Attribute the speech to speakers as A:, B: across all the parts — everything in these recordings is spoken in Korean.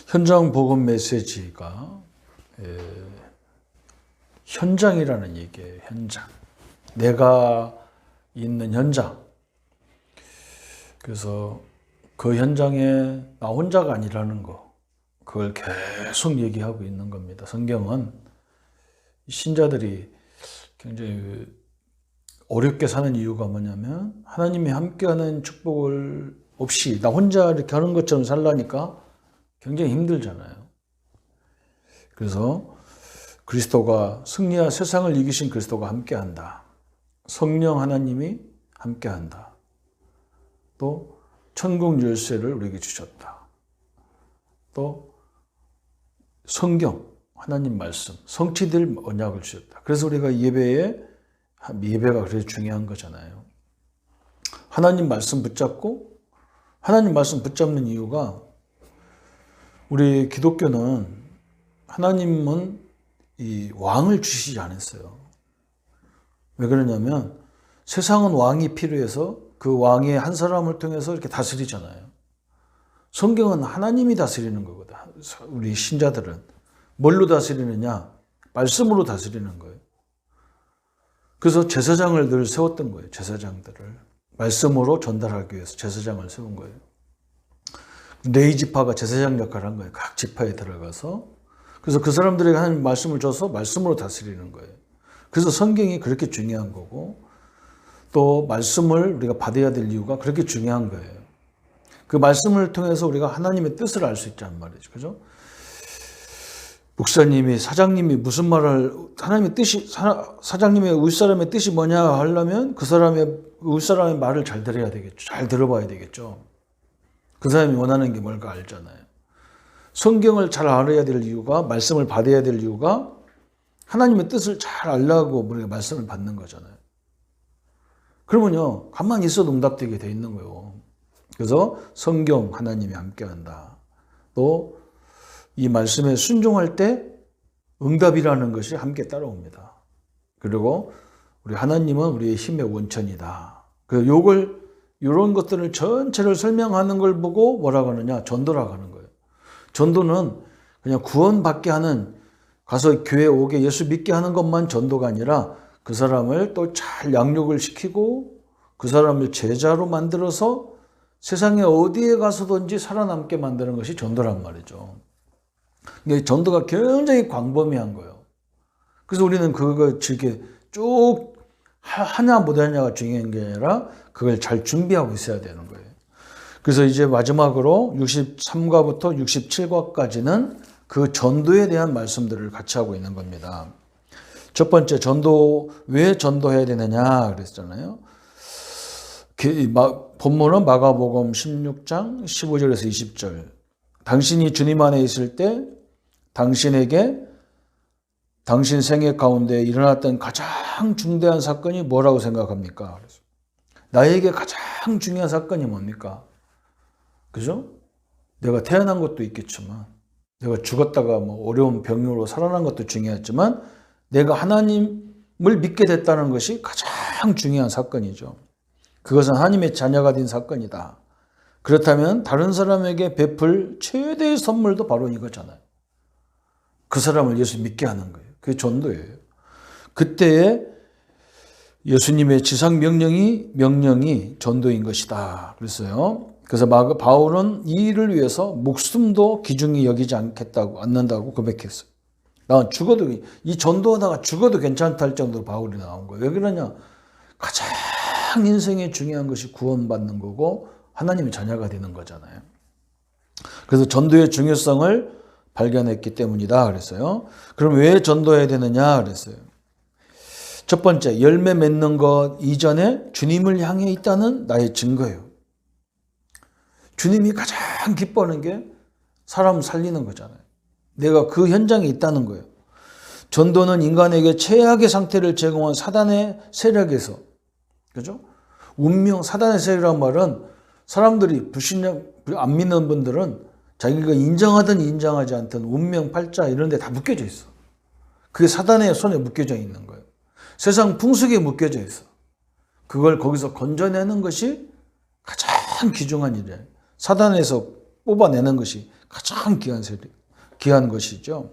A: 현장 복음 메시지가 현장이라는 얘기예요. 현장. 내가 있는 현장. 그래서 그 현장에 나 혼자가 아니라는 거, 그걸 계속 얘기하고 있는 겁니다. 성경은 신자들이 굉장히 어렵게 사는 이유가 뭐냐면 하나님이 함께하는 축복을 없이 나 혼자 이렇게 하는 것처럼 살라니까 굉장히 힘들잖아요. 그래서 그리스도가 승리하 세상을 이기신 그리스도가 함께한다. 성령 하나님이 함께한다. 또 천국 열쇠를 우리에게 주셨다. 또 성경, 하나님 말씀, 성취될 언약을 주셨다. 그래서 우리가 예배가 그래서 중요한 거잖아요. 하나님 말씀 붙잡고, 하나님 말씀 붙잡는 이유가 우리 기독교는 하나님은 이 왕을 주시지 않았어요. 왜 그러냐면 세상은 왕이 필요해서 그 왕의 한 사람을 통해서 이렇게 다스리잖아요. 성경은 하나님이 다스리는 거거든. 우리 신자들은 뭘로 다스리느냐? 말씀으로 다스리는 거예요. 그래서 제사장을 늘 세웠던 거예요. 제사장들을 말씀으로 전달하기 위해서 제사장을 세운 거예요. 네 지파가 제사장 역할을 한 거예요. 각 지파에 들어가서. 그래서 그 사람들에게 하나님 말씀을 줘서 말씀으로 다스리는 거예요. 그래서 성경이 그렇게 중요한 거고 또 말씀을 우리가 받아야 될 이유가 그렇게 중요한 거예요. 그 말씀을 통해서 우리가 하나님의 뜻을 알 수 있단 말이죠. 그죠? 목사님이, 사장님이 무슨 말을, 하나님의 뜻이, 사장님의 윗사람의 뜻이 뭐냐 하려면 그 사람의, 윗사람의 말을 잘 들어야 되겠죠. 잘 들어봐야 되겠죠. 그 사람이 원하는 게 뭘까 알잖아요. 성경을 잘 알아야 될 이유가, 말씀을 받아야 될 이유가 하나님의 뜻을 잘 알려고 우리가 말씀을 받는 거잖아요. 그러면요, 가만히 있어도 응답되게 돼 있는 거예요. 그래서 성경, 하나님이 함께한다. 또 이 말씀에 순종할 때 응답이라는 것이 함께 따라옵니다. 그리고 우리 하나님은 우리의 힘의 원천이다. 그래서 이런 것들을 전체를 설명하는 걸 보고 뭐라고 하느냐? 전도라고 하는 거예요. 전도는 그냥 구원받게 하는, 가서 교회 오게 예수 믿게 하는 것만 전도가 아니라 그 사람을 또 잘 양육을 시키고 그 사람을 제자로 만들어서 세상에 어디에 가서든지 살아남게 만드는 것이 전도란 말이죠. 근데 전도가 굉장히 광범위한 거예요. 그래서 우리는 그거 이렇게 쭉 하냐 못하냐가 중요한 게 아니라 그걸 잘 준비하고 있어야 되는 거예요. 그래서 이제 마지막으로 63과부터 67과까지는 그 전도에 대한 말씀들을 같이 하고 있는 겁니다. 첫 번째, 전도, 왜 전도해야 되느냐 그랬잖아요. 본문은 마가복음 16장 15절에서 20절. 당신이 주님 안에 있을 때 당신에게 당신 생애 가운데 일어났던 가장 중대한 사건이 뭐라고 생각합니까? 그래서 나에게 가장 중요한 사건이 뭡니까? 그죠? 내가 태어난 것도 있겠지만 내가 죽었다가 뭐 어려운 병으로 살아난 것도 중요했지만 내가 하나님을 믿게 됐다는 것이 가장 중요한 사건이죠. 그것은 하나님의 자녀가 된 사건이다. 그렇다면 다른 사람에게 베풀 최대의 선물도 바로 이거잖아요. 그 사람을 예수 믿게 하는 거예요. 그게 전도예요. 그때에 예수님의 지상 명령이 전도인 것이다. 그랬어요. 그래서 바울은 이 일을 위해서 목숨도 귀중히 여기지 않는다고 고백했어요. 나 죽어도, 이 전도하다가 죽어도 괜찮다 할 정도로 바울이 나온 거예요. 왜 그러냐? 가장 인생에 중요한 것이 구원받는 거고 하나님의 자녀가 되는 거잖아요. 그래서 전도의 중요성을 발견했기 때문이다 그랬어요. 그럼 왜 전도해야 되느냐 그랬어요. 첫 번째, 열매 맺는 것 이전에 주님을 향해 있다는 나의 증거예요. 주님이 가장 기뻐하는 게 사람 살리는 거잖아요. 내가 그 현장에 있다는 거예요. 전도는 인간에게 최악의 상태를 제공한 사단의 세력에서, 그죠? 운명, 사단의 세력이란 말은 사람들이 안 믿는 분들은 자기가 인정하든 인정하지 않든 운명, 팔자 이런 데 다 묶여져 있어. 그게 사단의 손에 묶여져 있는 거예요. 세상 풍속에 묶여져 있어. 그걸 거기서 건져내는 것이 가장 귀중한 일이에요. 사단에서 뽑아내는 것이 가장 귀한 것이죠.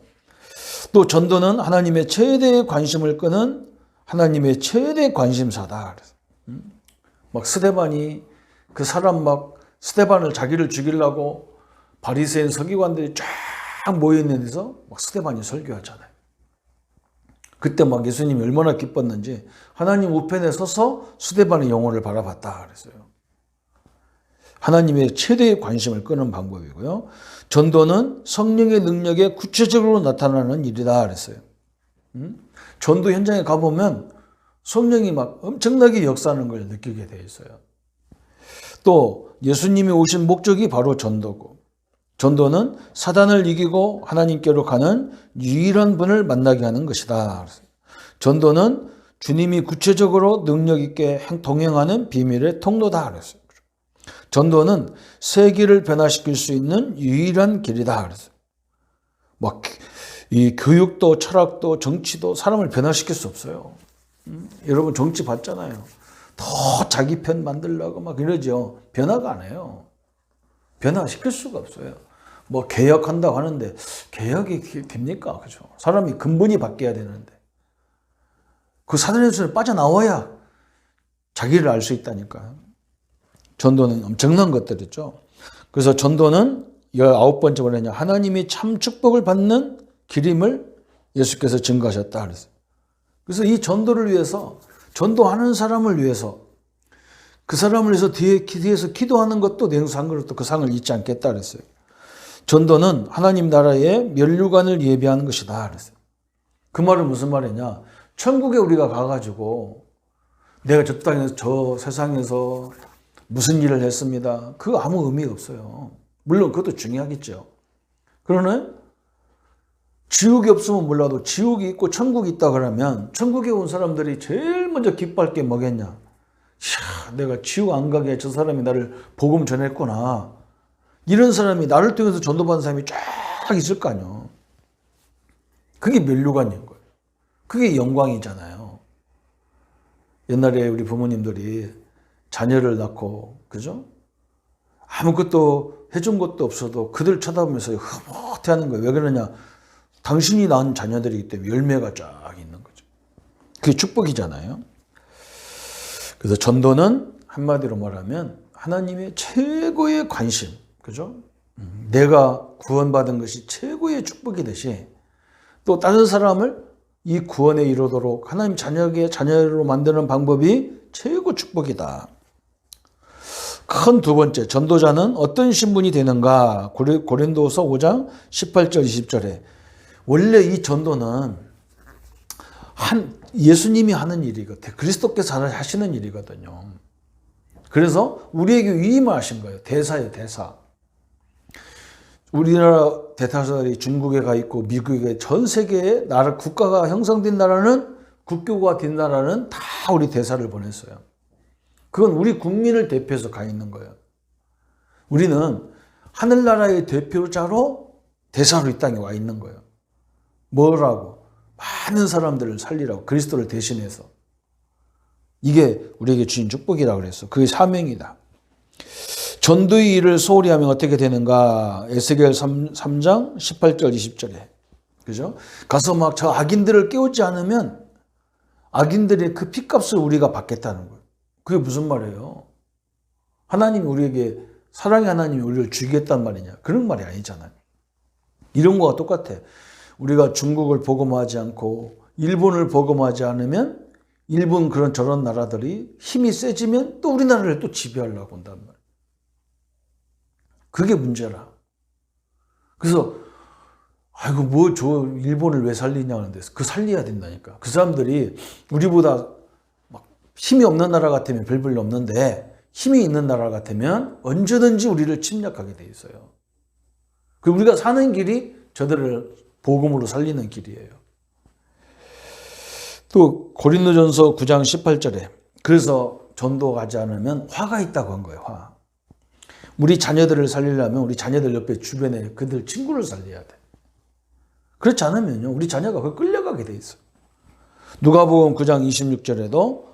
A: 또 전도는 하나님의 최대의 관심을 끄는 하나님의 최대 관심사다. 막 스데반이 그 사람 막 스데반을 자기를 죽이려고 바리새인 서기관들이 쫙 모여 있는 데서 막 스데반이 설교하잖아요. 그때 막 예수님이 얼마나 기뻤는지 하나님 우편에 서서 스데반의 영혼을 바라봤다 그랬어요. 하나님의 최대의 관심을 끄는 방법이고요. 전도는 성령의 능력에 구체적으로 나타나는 일이다 그랬어요. 전도 현장에 가보면 성령이 막 엄청나게 역사하는 걸 느끼게 돼 있어요. 또 예수님이 오신 목적이 바로 전도고, 전도는 사단을 이기고 하나님께로 가는 유일한 분을 만나게 하는 것이다. 전도는 주님이 구체적으로 능력 있게 동행하는 비밀의 통로다 그랬어요. 전도는 세계를 변화시킬 수 있는 유일한 길이다 그랬어요. 막 이 교육도 철학도 정치도 사람을 변화시킬 수 없어요. 여러분 정치 봤잖아요. 더 자기 편 만들려고 막 이러죠. 변화가 안 해요. 변화시킬 수가 없어요. 뭐 개혁한다고 하는데 개혁이 됩니까? 그죠? 사람이 근본이 바뀌어야 되는데 그 사단에서 빠져나와야 자기를 알 수 있다니까. 전도는 엄청난 것들이죠. 그래서 전도는 19번째 뭐냐면 하나님이 참 축복을 받는 길임을 예수께서 증거하셨다 그랬어요. 그래서 이 전도를 위해서, 전도하는 사람을 위해서, 그 사람을 위해서 뒤에서 기도하는 것도 냉수한 것도 그 상을 잊지 않겠다 그랬어요. 전도는 하나님 나라의 면류관을 예비하는 것이다 그랬어요. 그 말은 무슨 말이냐? 천국에 우리가 가가지고 내가 저 땅에서 저 세상에서 무슨 일을 했습니다. 그거 아무 의미가 없어요. 물론 그것도 중요하겠죠. 그러나 지옥이 없으면 몰라도 지옥이 있고 천국이 있다 그러면 천국에 온 사람들이 제일 먼저 기뻐할 게 뭐겠냐? 이야, 내가 지옥 안 가게 저 사람이 나를 복음 전했구나. 이런 사람이 나를 통해서 전도받은 사람이 쫙 있을 거 아니에요. 그게 면류관인 거예요. 그게 영광이잖아요. 옛날에 우리 부모님들이 자녀를 낳고, 그죠? 아무것도 해준 것도 없어도 그들 쳐다보면서 흐뭇해 하는 거예요. 왜 그러냐? 당신이 낳은 자녀들이기 때문에 열매가 쫙 있는 거죠. 그게 축복이잖아요. 그래서 전도는 한마디로 말하면 하나님의 최고의 관심, 그죠? 내가 구원받은 것이 최고의 축복이듯이 또 다른 사람을 이 구원에 이르도록 하나님 자녀로 만드는 방법이 최고 축복이다. 큰 두 번째, 전도자는 어떤 신분이 되는가? 고린도서 5장 18절 20절에 원래 이 전도는 예수님이 하는 일이거든요. 그리스도께서 하시는 일이거든요. 그래서 우리에게 위임을 하신 거예요. 대사예요, 대사. 우리나라 대사들이 중국에 가 있고 미국에 전 세계에 나라 국가가 형성된 나라는 국교가 된 나라는 다 우리 대사를 보냈어요. 그건 우리 국민을 대표해서 가 있는 거예요. 우리는 하늘나라의 대표자로 대사로 이 땅에 와 있는 거예요. 뭐라고? 많은 사람들을 살리라고 그리스도를 대신해서. 이게 우리에게 주신 축복이라고 그랬어. 그게 사명이다. 전도의 일을 소홀히 하면 어떻게 되는가? 에스겔 3장 18절 20절에. 그죠? 가서 막 저 악인들을 깨우지 않으면 악인들의 그 핏값을 우리가 받겠다는 거예요. 그게 무슨 말이에요? 하나님이 우리에게, 사랑의 하나님이 우리를 죽이겠단 말이냐? 그런 말이 아니잖아요. 이런 거와 똑같아. 우리가 중국을 복음하지 않고 일본을 복음하지 않으면 일본 그런 저런 나라들이 힘이 세지면 또 우리나라를 또 지배하려고 한단 말이에요. 그게 문제라. 그래서 아이고 뭐 저 일본을 왜 살리냐 하는데 그 살려야 된다니까. 그 사람들이 우리보다 막 힘이 없는 나라 같으면 별볼일 없는데 힘이 있는 나라 같으면 언제든지 우리를 침략하게 돼 있어요. 그 우리가 사는 길이 저들을 복음으로 살리는 길이에요. 또 고린도전서 9장 18절에 그래서 전도하지 않으면 화가 있다고 한 거예요. 화. 우리 자녀들을 살리려면 우리 자녀들 옆에 주변에 그들 친구를 살려야 돼. 그렇지 않으면요 우리 자녀가 그 끌려가게 돼 있어요. 누가복음 9장 26절에도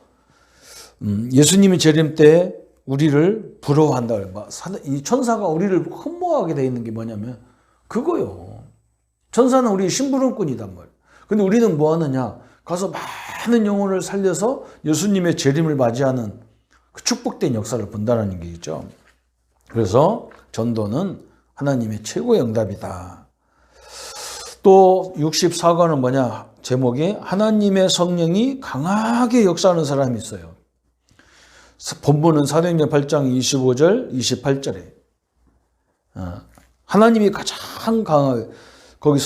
A: 예수님이 재림 때 우리를 부러워한다. 이 천사가 우리를 흠모하게 돼 있는 게 뭐냐면 그거요. 천사는 우리 심부름꾼이단 말이에요. 근데 우리는 뭐 하느냐? 가서 많은 영혼을 살려서 예수님의 재림을 맞이하는 그 축복된 역사를 본다는 얘기죠. 그래서 전도는 하나님의 최고의 응답이다. 또 64권은 뭐냐? 제목이 하나님의 성령이 강하게 역사하는 사람이 있어요. 본문은 사도행전 8장 25절, 28절에 하나님이 가장 강하게 거기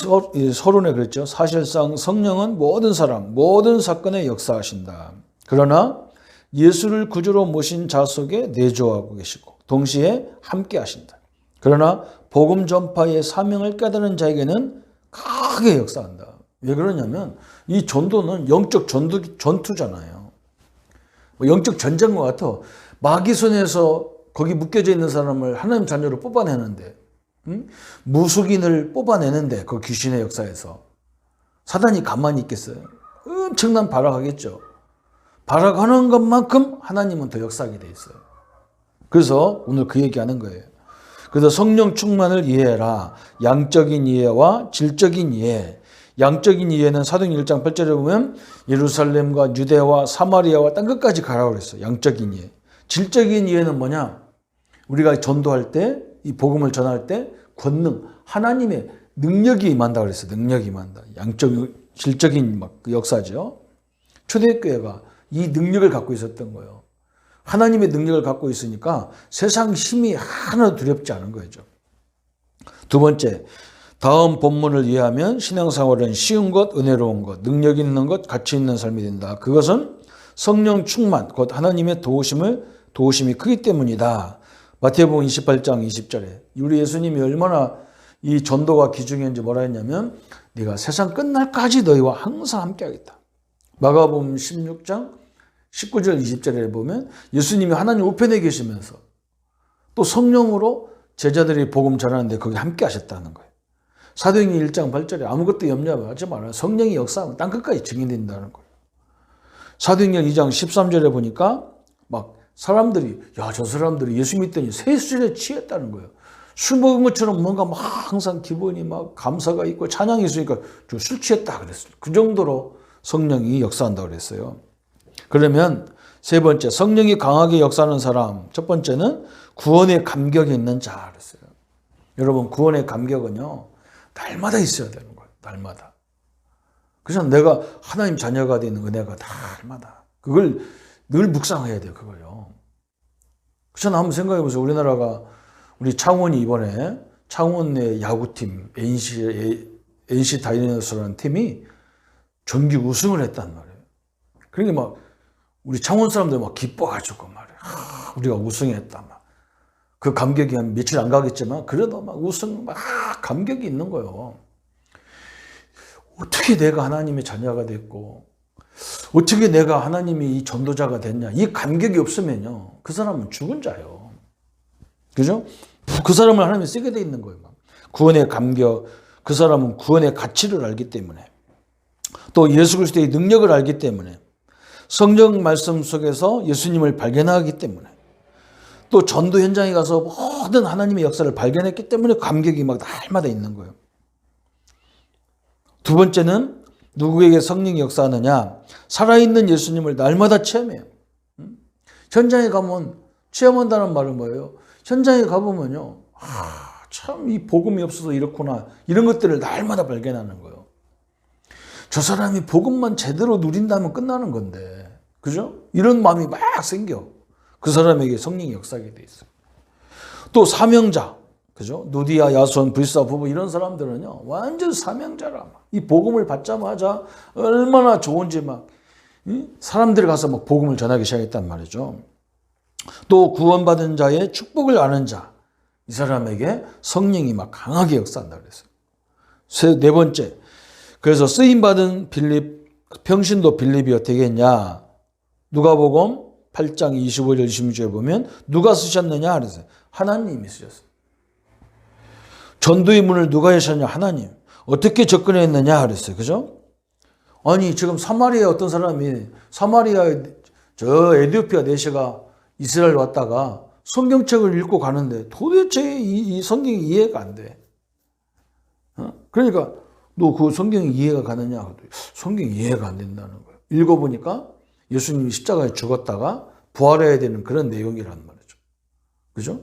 A: 서론에 그랬죠. 사실상 성령은 모든 사람, 모든 사건에 역사하신다. 그러나 예수를 구주로 모신 자 속에 내조하고 계시고 동시에 함께 하신다. 그러나 복음 전파의 사명을 깨달은 자에게는 크게 역사한다. 왜 그러냐면 이 전도는 영적 전투잖아요. 영적 전쟁과 같아. 마귀 손에서 거기 묶여져 있는 사람을 하나님 자녀로 뽑아내는데 무속인을 뽑아내는데 그 귀신의 역사에서 사단이 가만히 있겠어요? 엄청난 발악하겠죠. 발악하는 것만큼 하나님은 더 역사하게 돼 있어요. 그래서 오늘 그 얘기하는 거예요. 그래서 성령 충만을 이해해라. 양적인 이해와 질적인 이해. 양적인 이해는 사도행전 1장 8절에 보면 예루살렘과 유대와 사마리아와 땅 끝까지 가라고 그랬어요. 양적인 이해. 질적인 이해는 뭐냐? 우리가 전도할 때, 이 복음을 전할 때 권능, 하나님의 능력이 임한다 그랬어요. 능력이 임한다. 질적인 그 역사죠. 초대교회가 이 능력을 갖고 있었던 거예요. 하나님의 능력을 갖고 있으니까 세상 힘이 하나도 두렵지 않은 거죠. 두 번째, 다음 본문을 이해하면 신앙생활은 쉬운 것, 은혜로운 것, 능력 있는 것, 가치 있는 삶이 된다. 그것은 성령 충만, 곧 하나님의 도우심이 크기 때문이다. 마태복음 28장 20절에 우리 예수님이 얼마나 이 전도가 귀중했는지 뭐라 했냐면 네가 세상 끝날까지 너희와 항상 함께하겠다. 마가복음 16장 19절 20절에 보면 예수님이 하나님 우편에 계시면서 또 성령으로 제자들이 복음 전하는데 거기 함께 하셨다는 거예요. 사도행전 1장 8절에 아무것도 염려하지 마라. 성령이 역사하면 땅끝까지 증인된다는 거예요. 사도행전 2장 13절에 보니까 막 사람들이 저 사람들이 예수 믿더니 세술에 취했다는 거예요. 술 먹은 것처럼 뭔가 막 항상 기분이 막 감사가 있고 찬양이 있으니까 좀 술 취했다 그랬어요. 그 정도로 성령이 역사한다고 그랬어요. 그러면 세 번째, 성령이 강하게 역사하는 사람. 첫 번째는 구원의 감격이 있는 자 그랬어요. 여러분, 구원의 감격은요, 날마다 있어야 되는 거예요. 날마다. 그래서 내가 하나님 자녀가 되는 은혜가 날마다. 그걸 늘 묵상해야 돼요. 그걸요. 그래서 한번 생각해 보세요. 우리 창원이 이번에 창원 내 야구팀 NC 다이너스라는 팀이 정기 우승을 했단 말이에요. 그러니까 막 우리 창원 사람들 막 기뻐가지고 말이에요. 우리가 우승했다 막. 그 감격이 한 며칠 안 가겠지만 그래도 막 우승 막 감격이 있는 거예요. 어떻게 내가 하나님의 자녀가 됐고 어떻게 내가 하나님이 이 전도자가 됐냐. 이 감격이 없으면요. 그 사람은 죽은 자예요. 그죠? 그 사람을 하나님이 쓰게 돼 있는 거예요. 구원의 감격. 그 사람은 구원의 가치를 알기 때문에 또 예수 그리스도의 능력을 알기 때문에 성경 말씀 속에서 예수님을 발견하기 때문에 또 전도 현장에 가서 모든 하나님의 역사를 발견했기 때문에 감격이 막 날마다 있는 거예요. 두 번째는 누구에게 성령이 역사하느냐? 살아있는 예수님을 날마다 체험해요. 현장에 가면 체험한다는 말은 뭐예요? 현장에 가보면요. 참 이 복음이 없어서 이렇구나. 이런 것들을 날마다 발견하는 거예요. 저 사람이 복음만 제대로 누린다면 끝나는 건데. 그죠? 이런 마음이 막 생겨. 그 사람에게 성령이 역사하게 돼 있어요. 또 사명자. 그죠? 누디아, 야손, 브리스와 부부 이런 사람들은요. 완전 사명자라. 이 복음을 받자마자 얼마나 좋은지 막 사람들이 가서 막 복음을 전하기 시작했단 말이죠. 또 구원받은 자의 축복을 아는 자. 이 사람에게 성령이 막 강하게 역사한다 그랬어요. 네 번째. 그래서 쓰임받은 빌립, 평신도 빌립이 어떻게 했냐. 누가복음 8장 25절 26절에 보면 누가 쓰셨느냐 그랬어요. 하나님이 쓰셨어요. 전도의 문을 누가 여셨냐? 하나님. 어떻게 접근했느냐 그랬어요. 그죠? 아니 지금 사마리아 어떤 사람이 저 에티오피아 내시가 이스라엘 왔다가 성경책을 읽고 가는데 도대체 이 성경이 이해가 안 돼. 그러니까 너 그 성경이 이해가 가느냐? 성경이 이해가 안 된다는 거예요. 읽어보니까 예수님이 십자가에 죽었다가 부활해야 되는 그런 내용이란 말이죠. 그죠?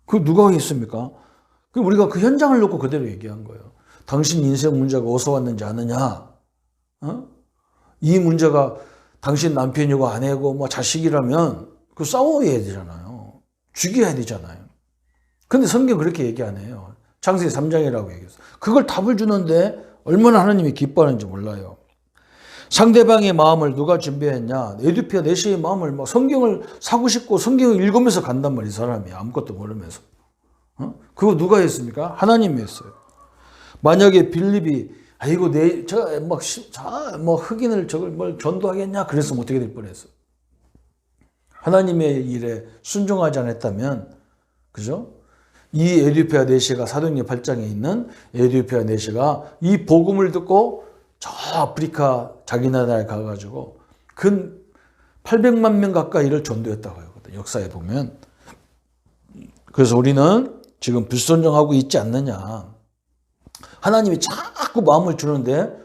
A: 그 누가 있습니까? 우리가 그 현장을 놓고 그대로 얘기한 거예요. 당신 인생 문제가 어디서 왔는지 아느냐? 이 문제가 당신 남편이고 아내고 뭐 자식이라면 그 싸워야 되잖아요. 죽여야 되잖아요. 근데 성경 그렇게 얘기 안 해요. 창세기 3장이라고 얘기했어요. 그걸 답을 주는데 얼마나 하나님이 기뻐하는지 몰라요. 상대방의 마음을 누가 준비했냐? 에디피아 내시의 마음을 막 성경을 사고 싶고 성경을 읽으면서 간단 말이에요. 이 사람이 아무것도 모르면서. 그거 누가 했습니까? 하나님이 했어요. 만약에 빌립이 아이고 뭐 흑인을 저걸 뭘 전도하겠냐? 그랬으면 어떻게 될 뻔했어. 하나님의 일에 순종하지 않았다면, 그죠? 이 에디피아 내시가 사도행전 8장에 있는 에디피아 내시가 이 복음을 듣고 저 아프리카 자기 나라에 가가지고 근 800만 명 가까이를 전도했다고 하거든요. 역사에 보면. 그래서 우리는 지금 불순종하고 있지 않느냐. 하나님이 자꾸 마음을 주는데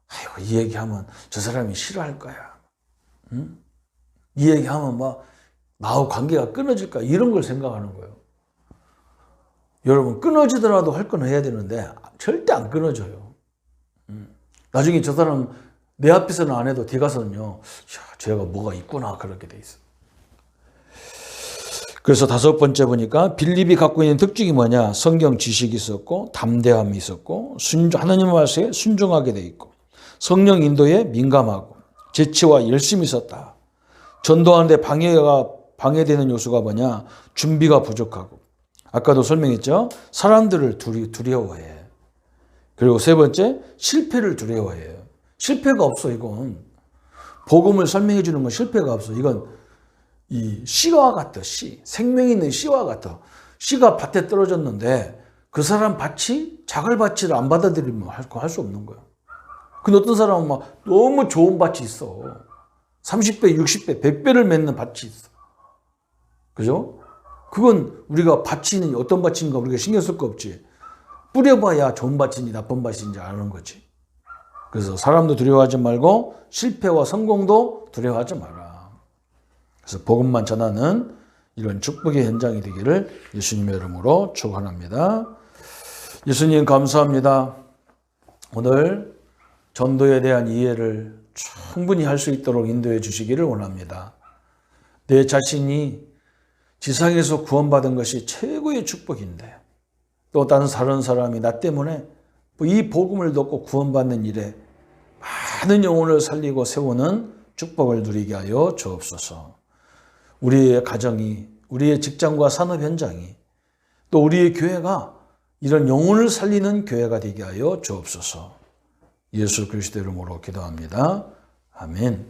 A: 아이고 이 얘기하면 저 사람이 싫어할 거야. 응? 이 얘기하면 막 나하고 관계가 끊어질까 이런 걸 생각하는 거예요. 여러분 끊어지더라도 할 건 해야 되는데 절대 안 끊어져요. 나중에 저 사람 내 앞에서는 안 해도 뒤 가서는요. 쟤가 뭐가 있구나 그렇게 돼 있어. 그래서 5번째 보니까 빌립이 갖고 있는 특징이 뭐냐. 성경 지식이 있었고 담대함이 있었고 하나님의 말씀에 순종하게 돼 있고 성령 인도에 민감하고 재치와 열심이 있었다. 전도하는데 방해되는 요소가 뭐냐. 준비가 부족하고 아까도 설명했죠. 사람들을 두려워해. 그리고 3번째 실패를 두려워해요. 실패가 없어 이건. 복음을 설명해 주는 건 실패가 없어. 이건 이 씨와 같아. 생명 있는 씨와 같아. 씨가 밭에 떨어졌는데 그 사람 밭이 자갈밭을 안 받아들이면 할 수 없는 거야. 근데 어떤 사람은 막 너무 좋은 밭이 있어. 30배, 60배, 100배를 맺는 밭이 있어. 그죠? 그건 우리가 밭이 어떤 밭인가 우리가 신경 쓸 거 없지. 뿌려봐야 좋은 밭인지 나쁜 밭인지 아는 거지. 그래서 사람도 두려워하지 말고 실패와 성공도 두려워하지 마라. 그래서 복음만 전하는 이런 축복의 현장이 되기를 예수님의 이름으로 축원합니다. 예수님 감사합니다. 오늘 전도에 대한 이해를 충분히 할 수 있도록 인도해 주시기를 원합니다. 내 자신이 지상에서 구원받은 것이 최고의 축복인데 또 다른 사람이 나 때문에 이 복음을 듣고 구원받는 일에 많은 영혼을 살리고 세우는 축복을 누리게 하여 주옵소서. 우리의 가정이, 우리의 직장과 산업 현장이, 또 우리의 교회가 이런 영혼을 살리는 교회가 되게 하여 주옵소서. 예수 그리스도 이름으로 기도합니다. 아멘.